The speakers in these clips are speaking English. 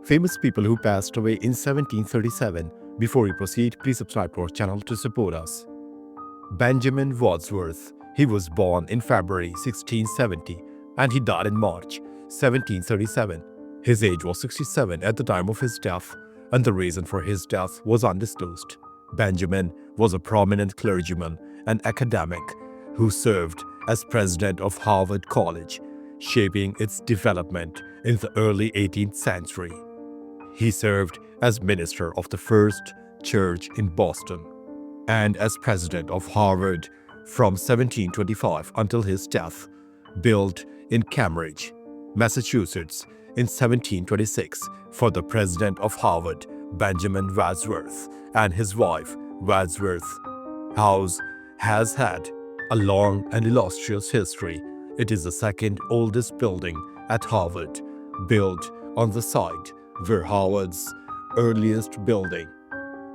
Famous people who passed away in 1737. Before we proceed, please subscribe to our channel to support us. Benjamin Wadsworth. He was born in February 1670 and he died in March 1737. His age was 67 at the time of his death, and the reason for his death was undisclosed. Benjamin was a prominent clergyman and academic who served as president of Harvard College, shaping its development in the early 18th century. He served as minister of the First Church in Boston and as president of Harvard from 1725 until his death, built in Cambridge, Massachusetts in 1726 for the president of Harvard, Benjamin Wadsworth, and his wife, Wadsworth House has had a long and illustrious history. It is the second oldest building at Harvard, built on the site where Harvard's earliest building,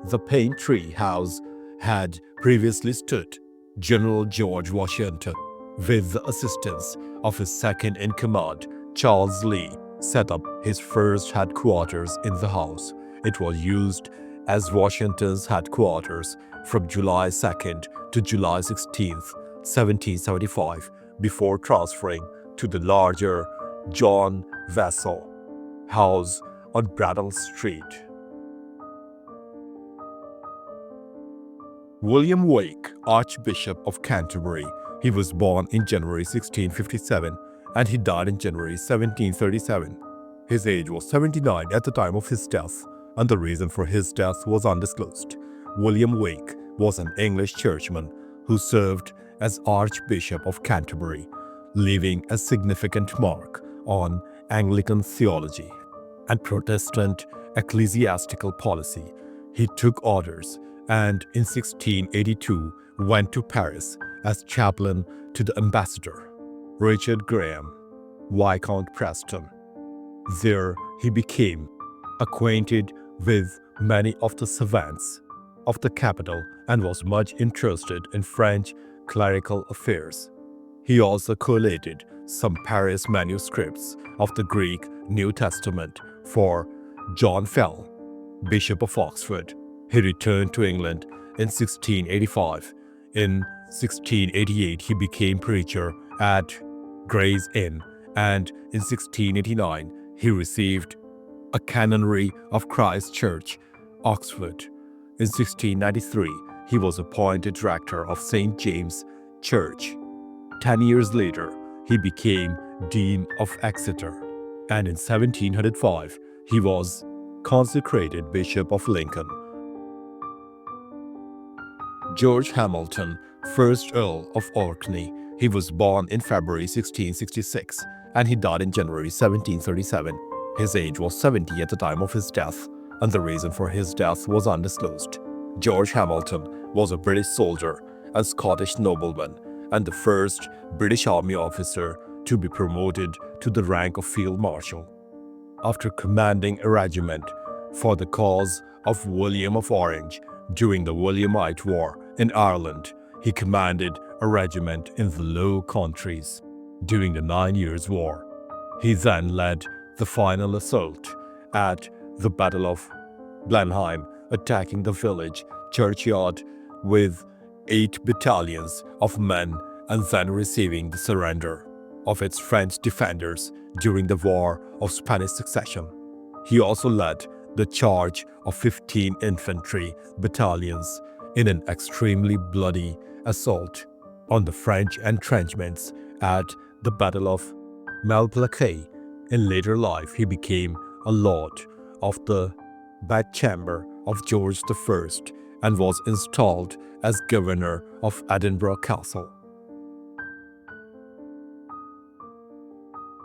the Pine Tree House, had previously stood. General George Washington, with the assistance of his second-in-command, Charles Lee, set up his first headquarters in the house. It was used as Washington's headquarters from July 2nd to July 16th, 1775, before transferring to the larger John Vassall House on Brattle Street. William Wake, Archbishop of Canterbury. He was born in January 1657 and he died in January 1737. His age was 79 at the time of his death, and the reason for his death was undisclosed. William Wake was an English churchman who served as Archbishop of Canterbury, leaving a significant mark on Anglican theology and Protestant ecclesiastical policy. He took orders and in 1682 went to Paris as chaplain to the ambassador, Richard Graham, Viscount Preston. There he became acquainted with many of the savants of the capital and was much interested in French clerical affairs. He also collated some Paris manuscripts of the Greek New Testament for John Fell, Bishop of Oxford. He returned to England in 1685. In 1688, he became preacher at Gray's Inn, and in 1689, he received a canonry of Christ Church, Oxford. In 1693, he was appointed rector of St. James Church. 10 years later, he became Dean of Exeter, and in 1705, he was consecrated Bishop of Lincoln. George Hamilton, 1st Earl of Orkney. He was born in February 1666 and he died in January 1737. His age was 70 at the time of his death, and the reason for his death was undisclosed. George Hamilton was a British soldier and Scottish nobleman and the first British Army officer to be promoted to the rank of Field Marshal. After commanding a regiment for the cause of William of Orange during the Williamite War in Ireland, he commanded a regiment in the Low Countries during the 9 Years' War. He then led the final assault at the Battle of Blenheim, attacking the village churchyard with 8 battalions of men and then receiving the surrender of its French defenders during the War of Spanish Succession. He also led the charge of 15 infantry battalions in an extremely bloody assault on the French entrenchments at the Battle of Malplaquet. In later life, he became a lord of the bedchamber of George I and was installed as governor of Edinburgh Castle.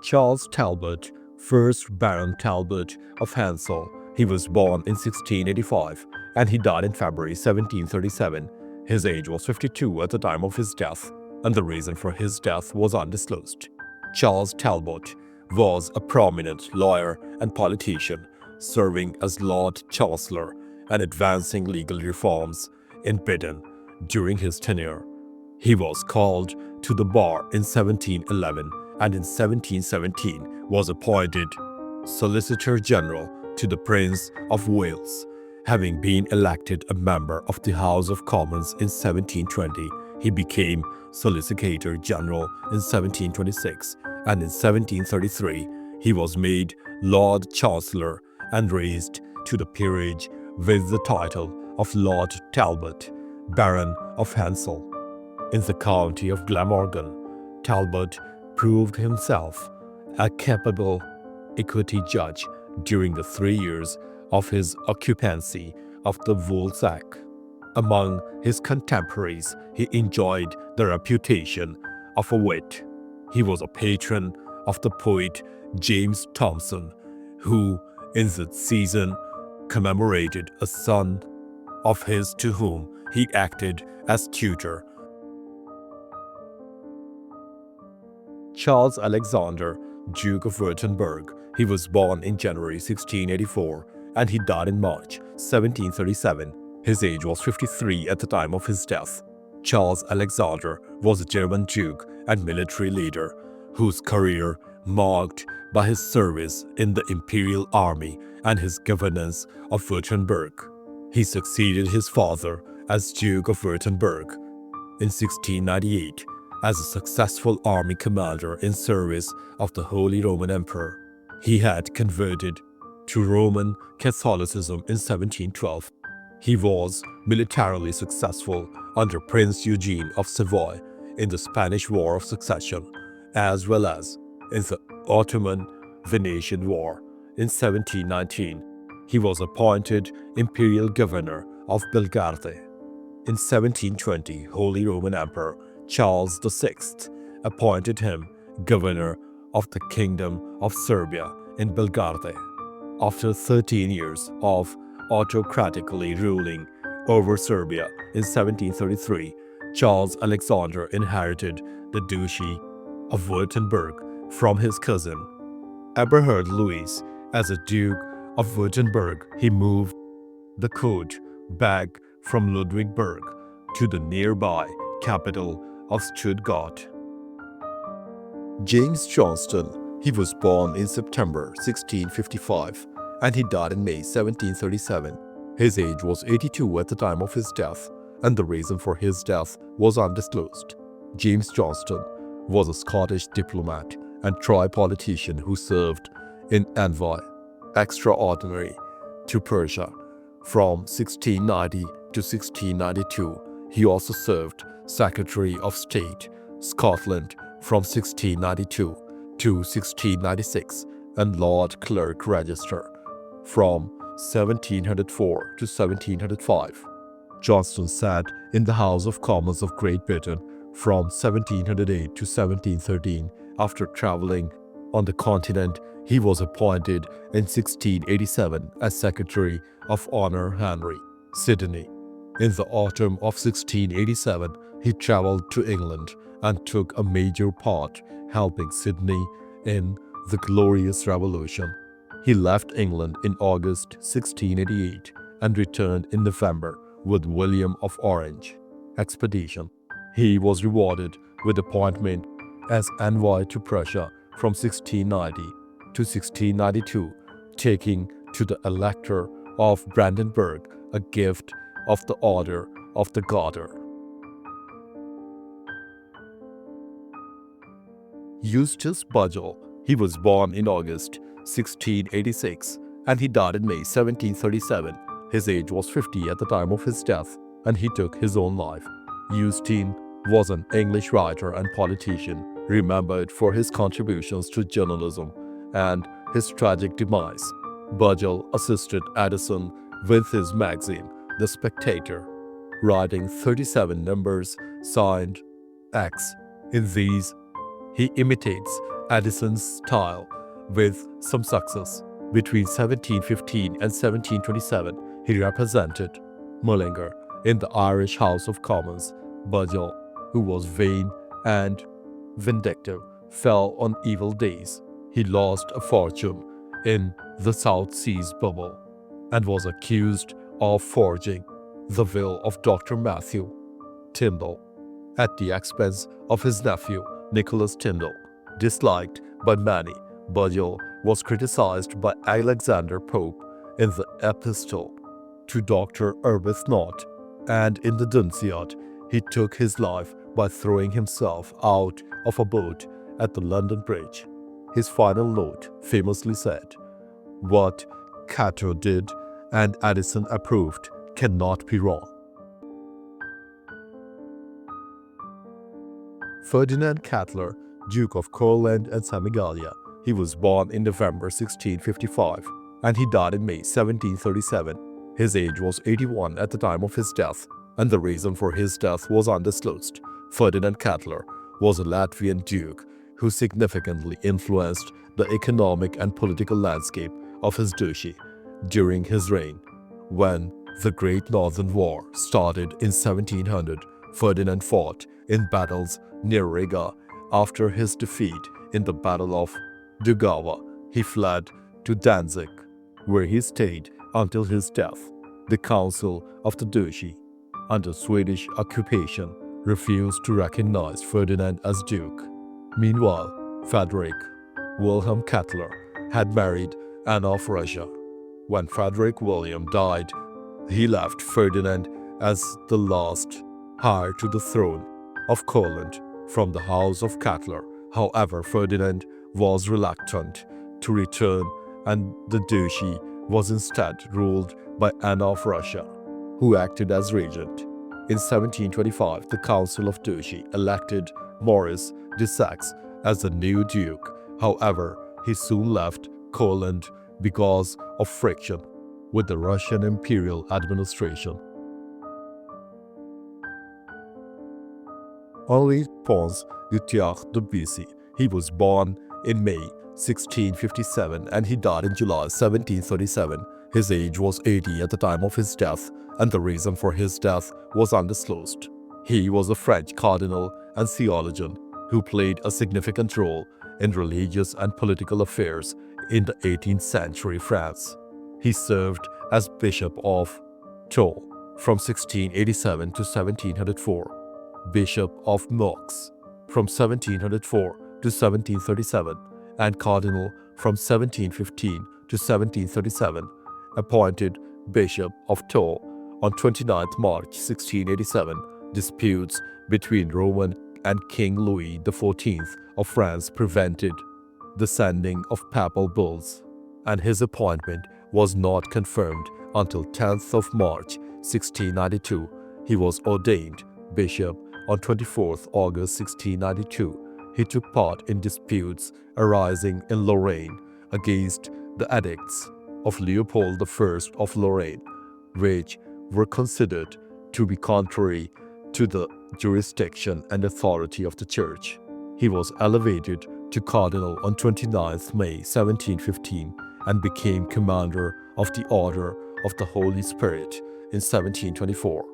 Charles Talbot, 1st Baron Talbot of Hensel. He was born in 1685 and he died in February 1737. His age was 52 at the time of his death, and the reason for his death was undisclosed. Charles Talbot was a prominent lawyer and politician, serving as Lord Chancellor and advancing legal reforms in Britain during his tenure. He was called to the bar in 1711 and in 1717 was appointed Solicitor General to the Prince of Wales. Having been elected a member of the House of Commons in 1720, he became Solicitor General in 1726, and in 1733 he was made Lord Chancellor and raised to the peerage with the title of Lord Talbot, Baron of Hensel. In the county of Glamorgan, Talbot proved himself a capable equity judge during the 3 years of his occupancy of the woolsack. Among his contemporaries, he enjoyed the reputation of a wit. He was a patron of the poet James Thomson, who in that season commemorated a son of his to whom he acted as tutor. Charles Alexander, Duke of Württemberg. He was born in January 1684 and he died in March 1737. His age was 53 at the time of his death. Charles Alexander was a German duke and military leader whose career marked by his service in the imperial army and his governance of Württemberg. He succeeded his father as Duke of Württemberg in 1698 as a successful army commander in service of the Holy Roman Emperor. He had converted to Roman Catholicism in 1712. He was militarily successful under Prince Eugene of Savoy in the Spanish War of Succession, as well as in the Ottoman-Venetian War. In 1719, he was appointed Imperial Governor of Belgrade. In 1720, Holy Roman Emperor Charles VI appointed him Governor of the Kingdom of Serbia in Belgrade. After 13 years of autocratically ruling over Serbia in 1733, Charles Alexander inherited the Duchy of Württemberg from his cousin, Eberhard Louis. As a Duke of Württemberg, he moved the court back from Ludwigsburg to the nearby capital of Stuttgart. James Johnston. He was born in September 1655 and he died in May 1737. His age was 82 at the time of his death, and the reason for his death was undisclosed. James Johnston was a Scottish diplomat and tri-politician who served in envoy extraordinary to Persia from 1690 to 1692. He also served Secretary of State, Scotland from 1692 to 1696 and Lord Clerk Register from 1704 to 1705. Johnston sat in the House of Commons of Great Britain from 1708 to 1713. After traveling on the continent, he was appointed in 1687 as Secretary of Honor Henry Sidney. In the autumn of 1687, he traveled to England and took a major part helping Sidney in the Glorious Revolution. He left England in August 1688 and returned in November with William of Orange expedition. He was rewarded with appointment as envoy to Prussia from 1690 to 1692, taking to the Elector of Brandenburg a gift of the Order of the Garter. Eustace Budgell. He was born in August 1686 and he died in May 1737. His age was 50 at the time of his death and he took his own life. Eustace was an English writer and politician, remembered for his contributions to journalism and his tragic demise. Budgell assisted Addison with his magazine, The Spectator, writing 37 numbers signed X. In these, he imitates Addison's style with some success. Between 1715 and 1727, he represented Mullingar in the Irish House of Commons. Budgell, who was vain and vindictive, fell on evil days. He lost a fortune in the South Seas bubble and was accused of forging the will of Dr. Matthew Tyndall at the expense of his nephew Nicholas Tyndall. Disliked by many, Budgell was criticized by Alexander Pope in the Epistle to Dr. Arbuthnot, and in the Dunciad, he took his life by throwing himself out of a boat at the London Bridge. His final note famously said, "What Cato did and Addison approved cannot be wrong." Ferdinand Cateller, Duke of Courland and Samigalia. He was born in November 1655 and he died in May 1737. His age was 81 at the time of his death, and the reason for his death was undisclosed. Ferdinand Cateller was a Latvian duke who significantly influenced the economic and political landscape of his duchy during his reign. When the Great Northern War started in 1700, Ferdinand fought in battles near Riga. After his defeat in the Battle of Daugava, he fled to Danzig, where he stayed until his death. The Council of the Duchy, under Swedish occupation, refused to recognize Ferdinand as Duke. Meanwhile, Frederick Wilhelm Cateller had married Anna of Russia. When Frederick William died, he left Ferdinand as the last heir to the throne of Courland from the house of Cateller. However, Ferdinand was reluctant to return, and the duchy was instead ruled by Anna of Russia, who acted as regent. In 1725, the Council of Duchy elected Maurice de Saxe as the new duke. However, he soon left Courland because of friction with the Russian imperial administration. Henri Pons Gutierre de Bussy. He was born in May 1657 and he died in July 1737. His age was 80 at the time of his death, and the reason for his death was undisclosed. He was a French cardinal and theologian who played a significant role in religious and political affairs in the 18th century France. He served as Bishop of Tours from 1687 to 1704, Bishop of Meaux from 1704 to 1737, and Cardinal from 1715 to 1737, appointed Bishop of Tours on 29 March 1687. Disputes between Roman and King Louis XIV of France prevented the sending of papal bulls, and his appointment was not confirmed until 10th of March 1692. He was ordained bishop on 24th August 1692. He took part in disputes arising in Lorraine against the edicts of Leopold I of Lorraine, which were considered to be contrary to the jurisdiction and authority of the Church. He was elevated to cardinal on 29th May 1715 and became commander of the Order of the Holy Spirit in 1724.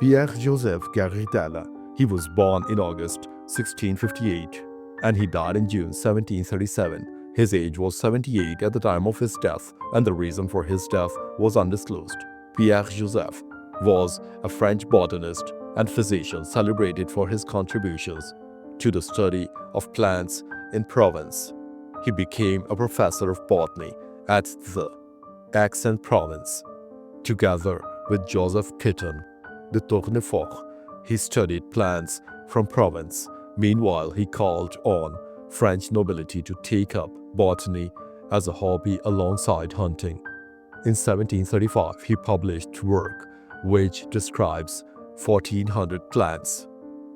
Pierre-Joseph Garridella. He was born in August 1658 and he died in June 1737. His age was 78 at the time of his death, and the reason for his death was undisclosed. Pierre-Joseph was a French botanist and physician celebrated for his contributions to the study of plants in Provence. He became a professor of botany at the Aix-en-Provence. Together with Joseph Kitton de Tournefort, he studied plants from Provence. Meanwhile, he called on French nobility to take up botany as a hobby alongside hunting. In 1735, he published work which describes 1,400 plants.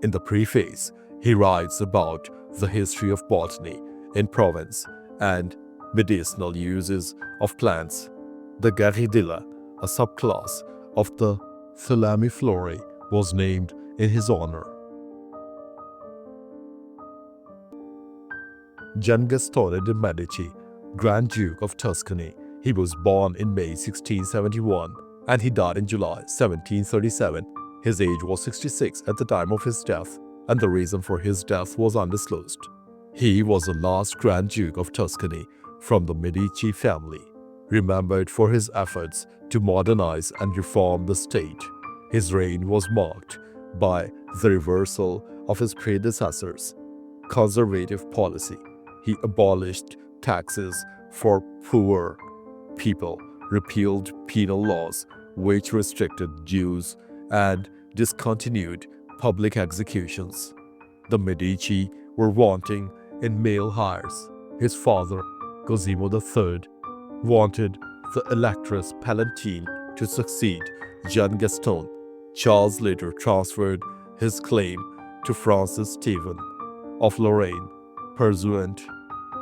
In the preface, he writes about the history of botany in Provence and medicinal uses of plants. The Garridella, a subclass of the Thalamiflorae, was named in his honor. Giangastone de' Medici, Grand Duke of Tuscany. He was born in May 1671 and he died in July 1737. His age was 66 at the time of his death, and the reason for his death was undisclosed. He was the last Grand Duke of Tuscany from the Medici family, remembered for his efforts to modernize and reform the state. His reign was marked by the reversal of his predecessors' conservative policy. He abolished taxes for poor people, repealed penal laws which restricted Jews, and discontinued public executions. The Medici were wanting in male heirs. His father, Cosimo III, wanted the Electress Palatine to succeed Jean Gaston. Charles later transferred his claim to Francis Stephen of Lorraine, pursuant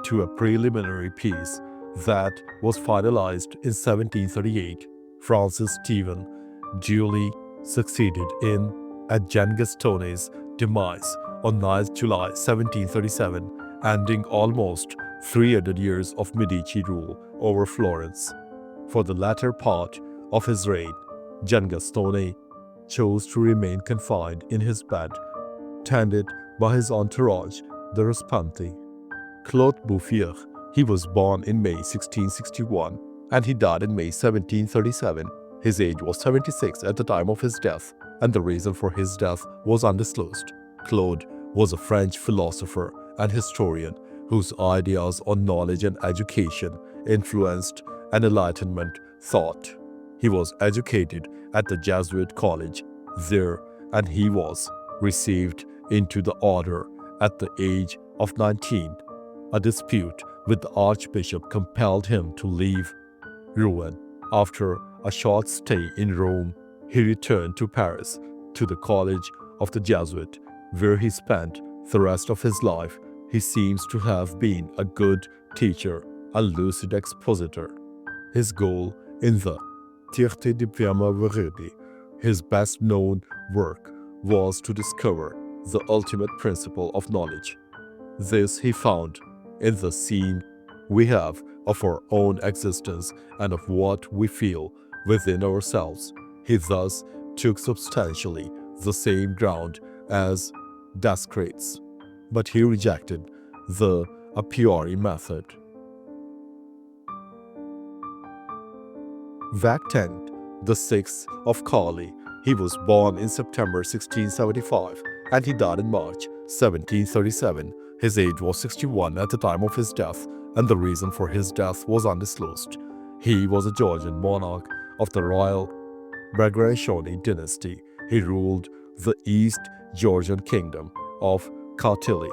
to a preliminary peace that was finalized in 1738. Francis Stephen duly succeeded in at Jean Gaston's demise on 9th July 1737, ending almost 300 years of Medici rule over Florence. For the latter part of his reign, Gian Gastone chose to remain confined in his bed, tended by his entourage, the Raspanti. Claude Bouffier, he was born in May 1661 and he died in May 1737. His age was 76 at the time of his death, and the reason for his death was undisclosed. Claude was a French philosopher and historian whose ideas on knowledge and education influenced an Enlightenment thought. He was educated at the Jesuit college there, and he was received into the order at the age of 19. A dispute with the archbishop compelled him to leave Rouen. After a short stay in Rome, he returned to Paris, to the College of the Jesuit, where he spent the rest of his life. He seems to have been a good teacher, a lucid expositor. His goal in the Traité de Prima Verité, his best-known work, was to discover the ultimate principle of knowledge. This he found in the scene we have of our own existence and of what we feel within ourselves. He thus took substantially the same ground as Descartes, but he rejected the a priori method. Vactant, the sixth of Carly, he was born in September 1675 and he died in March 1737. His age was 61 at the time of his death, and the reason for his death was undisclosed. He was a Georgian monarch of the royal Bagrationi dynasty. He ruled the East Georgian kingdom of Kartli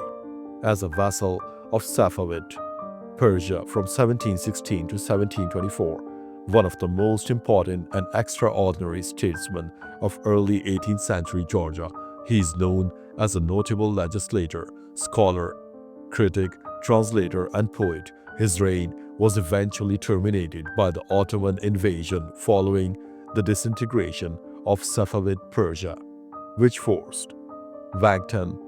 as a vassal of Safavid Persia from 1716 to 1724. One of the most important and extraordinary statesmen of early 18th century Georgia, he is known as a notable legislator, scholar, critic, translator, and poet. His reign was eventually terminated by the Ottoman invasion following the disintegration of Safavid Persia, which forced Vangtan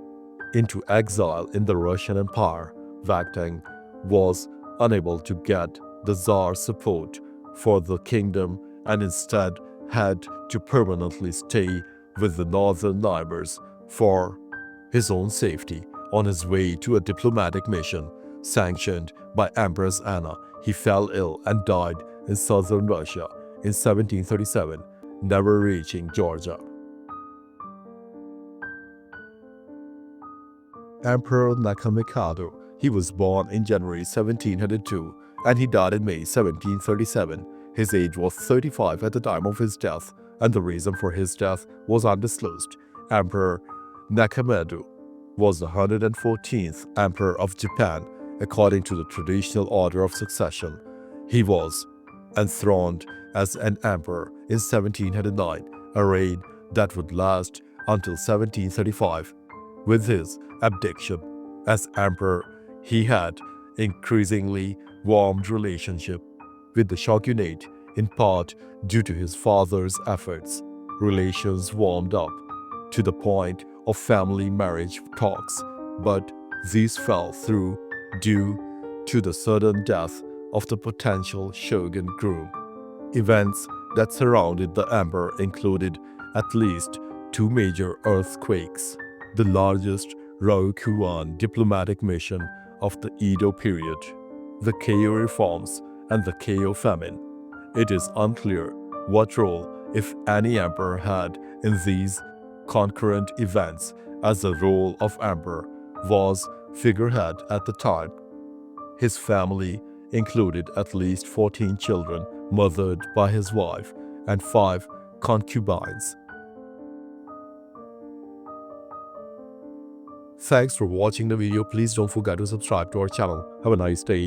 into exile in the Russian Empire. Vangtan was unable to get the Tsar's support for the kingdom and instead had to permanently stay with the northern neighbors for his own safety. On his way to a diplomatic mission sanctioned by Empress Anna, he fell ill and died in southern Russia in 1737, never reaching Georgia. Emperor Nakamikado, he was born in January 1702 and he died in May 1737. His age was 35 at the time of his death, and the reason for his death was undisclosed. Emperor Nakamado was the 114th Emperor of Japan according to the traditional order of succession. He was enthroned as an emperor in 1709, a reign that would last until 1735. With his abdication as emperor, he had increasingly warmed relationship with the shogunate, in part due to his father's efforts. Relations warmed up to the point of family marriage talks, but these fell through due to the sudden death of the potential shogun groom. Events that surrounded the emperor included at least 2 major earthquakes, the largest Ryukyuan diplomatic mission of the Edo period, the Keio reforms, and the Keio famine. It is unclear what role, if any, emperor had in these concurrent events, as the role of emperor was figurehead at the time. His family included at least 14 children mothered by his wife and 5 concubines. Thanks for watching the video. Please don't forget to subscribe to our channel. Have a nice day.